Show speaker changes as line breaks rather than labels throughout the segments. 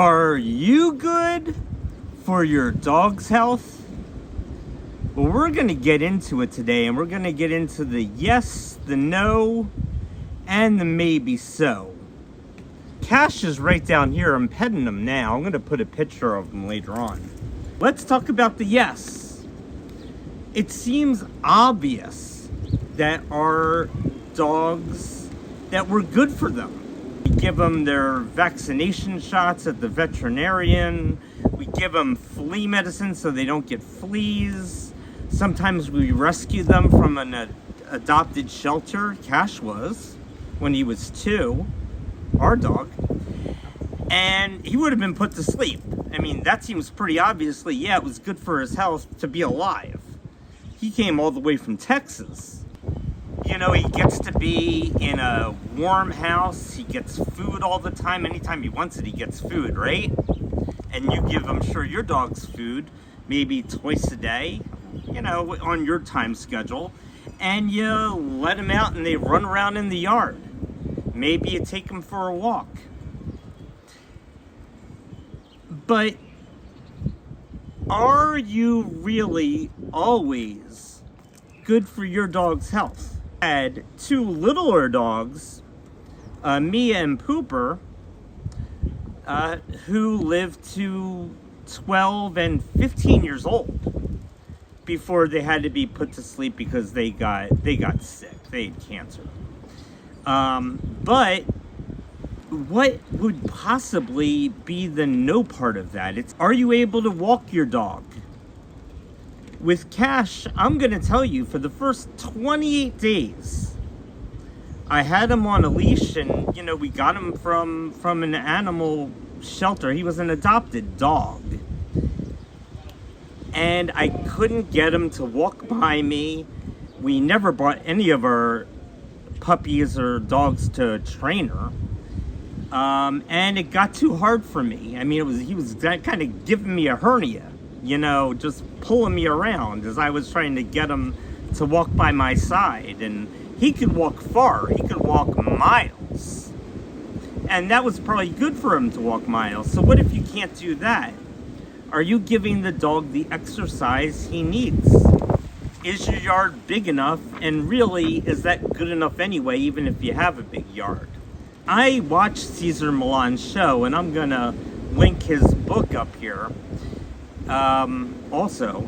Are you good for your dog's health? Well, we're going to get into it today, and we're going to get into the yes, the no, and the maybe so. Cash is right down here. I'm petting him now. I'm going to put a picture of him later on. Let's talk about the yes. It seems obvious that our dogs, that we're good for them. We give them their vaccination shots at the veterinarian. We give them flea medicine so they don't get fleas. Sometimes we rescue them from an adopted shelter. Cash was, when he was 2, our dog. And he would have been put to sleep. I mean, that seems pretty obviously, yeah, it was good for his health to be alive. He came all the way from Texas. You know, he gets to be in a warm house. He gets food all the time. Anytime he wants it, he gets food, right? And you give, I'm sure, your dog's food maybe twice a day, you know, on your time schedule. And you let them out and they run around in the yard. Maybe you take them for a walk. But are you really always good for your dog's health? I had 2 littler dogs, Mia and Pooper, who lived to 12 and 15 years old before they had to be put to sleep because they got sick. They had cancer. But what would possibly be the no part of that? It's, are you able to walk your dog? With Cash, I'm going to tell you, for the first 28 days, I had him on a leash, and, you know, we got him from an animal shelter. He was an adopted dog. And I couldn't get him to walk by me. We never brought any of our puppies or dogs to a trainer. And it got too hard for me. I mean, he was kind of giving me a hernia. You know, just pulling me around as I was trying to get him to walk by my side. And he could walk far. He could walk miles. And that was probably good for him to walk miles. So what if you can't do that? Are you giving the dog the exercise he needs? Is your yard big enough? And really, is that good enough anyway, even if you have a big yard? I watched Cesar Millan's show, and I'm going to link his book up here. Also,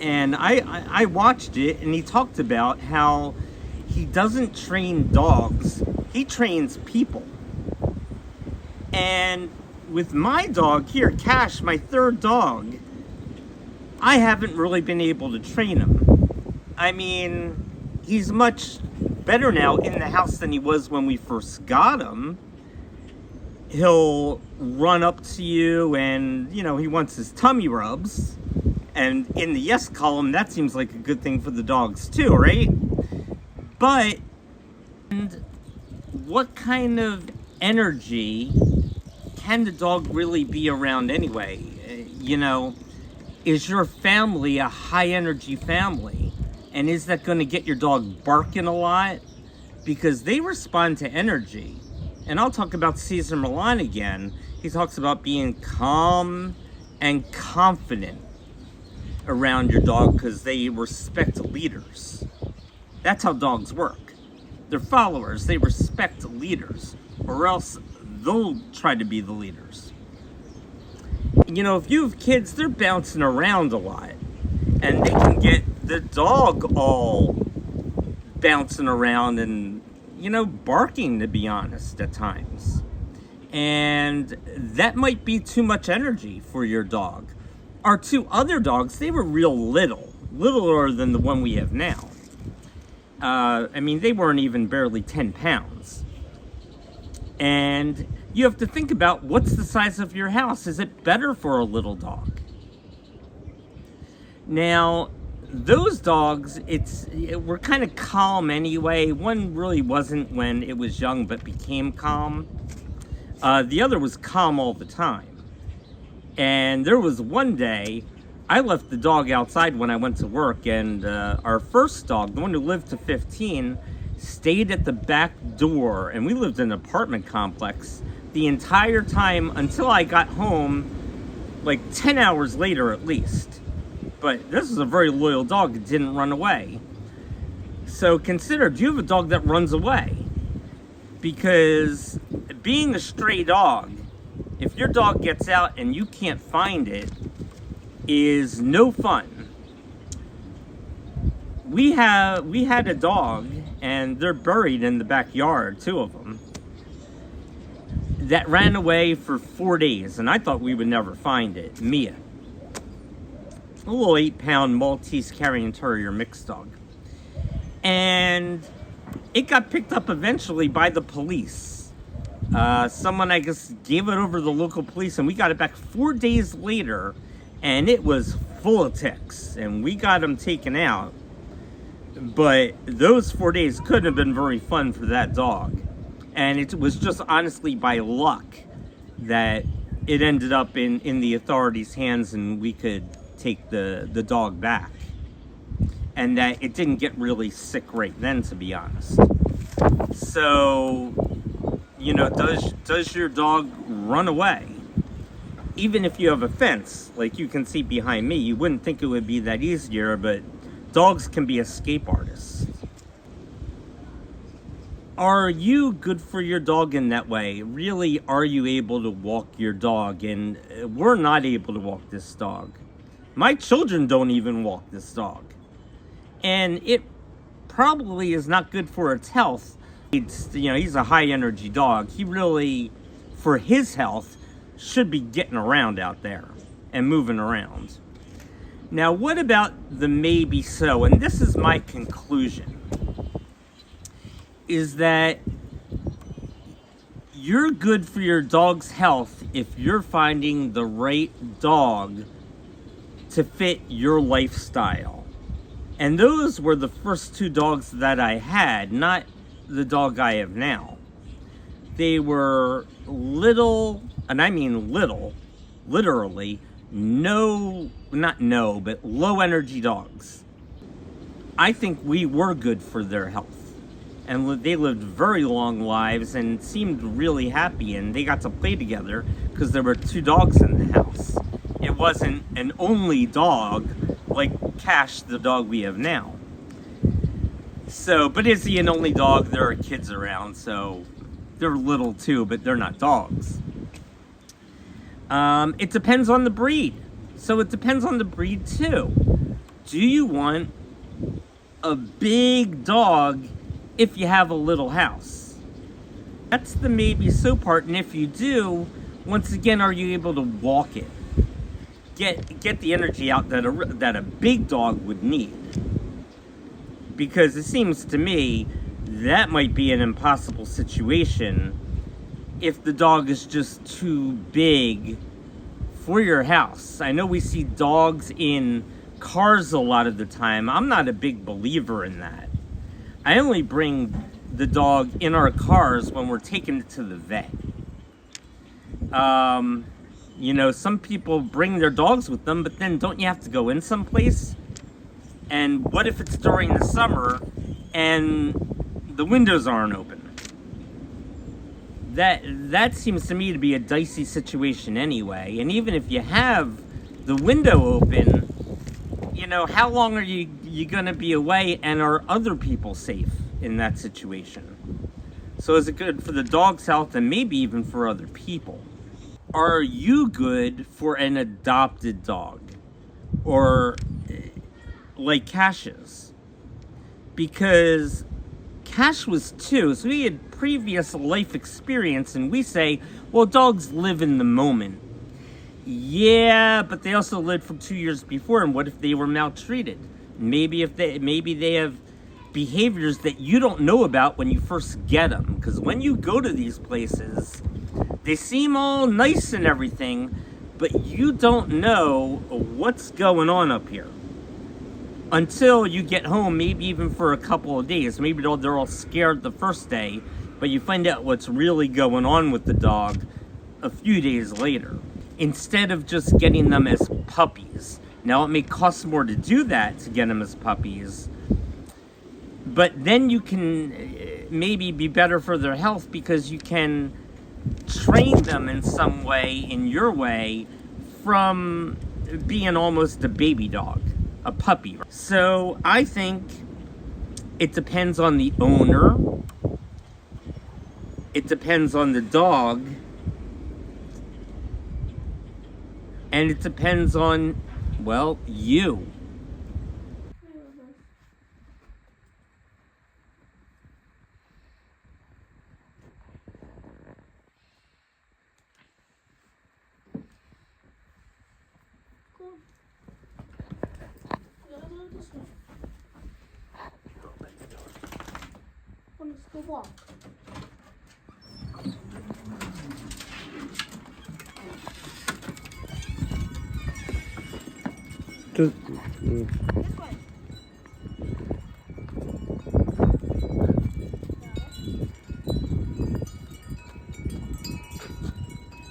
and I watched it, and he talked about how he doesn't train dogs, he trains people. And with my dog here, Cash, my 3rd dog, I haven't really been able to train him. I mean, he's much better now in the house than he was when we first got him. He'll run up to you and, you know, he wants his tummy rubs. And in the yes column, that seems like a good thing for the dogs too, right? But what kind of energy can the dog really be around anyway? You know, is your family a high energy family? And is that going to get your dog barking a lot? Because they respond to energy. And I'll talk about Cesar Millan again. He talks about being calm and confident around your dog because they respect leaders. That's how dogs work. They're followers. They respect leaders, or else they'll try to be the leaders. You know, if you have kids, they're bouncing around a lot. And they can get the dog all bouncing around and, you know, barking, to be honest, at times. And that might be too much energy for your dog. Our 2 other dogs, they were real littler than the one we have now. I mean, they weren't even barely 10 pounds. And you have to think about, what's the size of your house? Is it better for a little dog? Now, those dogs, were kind of calm anyway. One really wasn't when it was young, but became calm. The other was calm all the time. And there was one day, I left the dog outside when I went to work, and our first dog, the one who lived to 15, stayed at the back door. And we lived in an apartment complex. the entire time until I got home, like 10 hours later at least. But this is a very loyal dog. It didn't run away. So consider, do you have a dog that runs away? Because being a stray dog, if your dog gets out and you can't find it, is no fun. We had a dog, and they're buried in the backyard, 2 of them, that ran away for 4 days, and I thought we would never find it. Mia. A little 8-pound Maltese Carrion Terrier mixed dog. And it got picked up eventually by the police. Someone, I guess, gave it over to the local police, and we got it back 4 days later, and it was full of ticks, and we got him taken out. But those 4 days couldn't have been very fun for that dog. And it was just honestly by luck that it ended up in the authorities' hands and we could take the dog back. And that it didn't get really sick right then, to be honest. So, you know, does your dog run away? Even if you have a fence, like you can see behind me, you wouldn't think it would be that easier, but dogs can be escape artists. Are you good for your dog in that way? Really, are you able to walk your dog? And we're not able to walk this dog. My children don't even walk this dog. And it probably is not good for its health. He's a high energy dog. He really, for his health, should be getting around out there and moving around. Now, what about the maybe so? And this is my conclusion, is that you're good for your dog's health if you're finding the right dog to fit your lifestyle. And those were the first 2 dogs that I had, not the dog I have now. They were little, and I mean little, literally, but low energy dogs. I think we were good for their health. And they lived very long lives and seemed really happy, and they got to play together because there were 2 dogs in the house. It wasn't an only dog like Cash, the dog we have now. So, but is he an only dog? There are kids around, so they're little too, but they're not dogs. It depends on the breed. So it depends on the breed too. Do you want a big dog if you have a little house? That's the maybe so part. And if you do, once again, are you able to walk it? Get the energy out that a big dog would need. Because it seems to me that might be an impossible situation if the dog is just too big for your house. I know we see dogs in cars a lot of the time. I'm not a big believer in that. I only bring the dog in our cars when we're taking it to the vet. Some people bring their dogs with them, but then don't you have to go in someplace? And what if it's during the summer and the windows aren't open? That seems to me to be a dicey situation anyway. And even if you have the window open, how long are you going to be away, and are other people safe in that situation? So is it good for the dog's health and maybe even for other people? Are you good for an adopted dog? Or like Cash's? Because Cash was 2, so he had previous life experience, and we say, well, dogs live in the moment. Yeah, but they also lived for 2 years before, and what if they were maltreated? Maybe they have behaviors that you don't know about when you first get them, because when you go to these places, they seem all nice and everything, but you don't know what's going on up here until you get home, maybe even for a couple of days. Maybe they're all scared the first day, but you find out what's really going on with the dog a few days later, instead of just getting them as puppies. Now, it may cost more to do that, to get them as puppies, but then you can maybe be better for their health because you can train them in some way, in your way, from being almost a baby dog, a puppy. So I think it depends on the owner. It depends on the dog. And it depends on, well, you.
Let's go walk.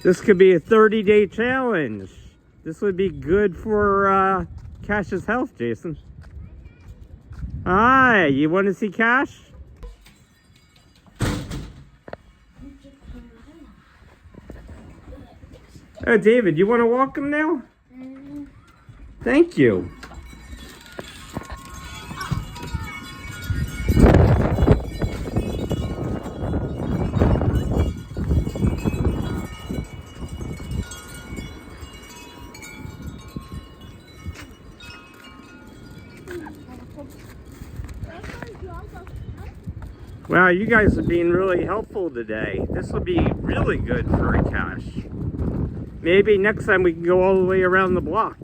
This could be a 30-day challenge. This would be good for Cash's health, Jason. Hi, you want to see Cash? Oh, David, you want to walk him now? Thank you. Wow, you guys are being really helpful today. This will be really good for a Cash. Maybe next time we can go all the way around the block.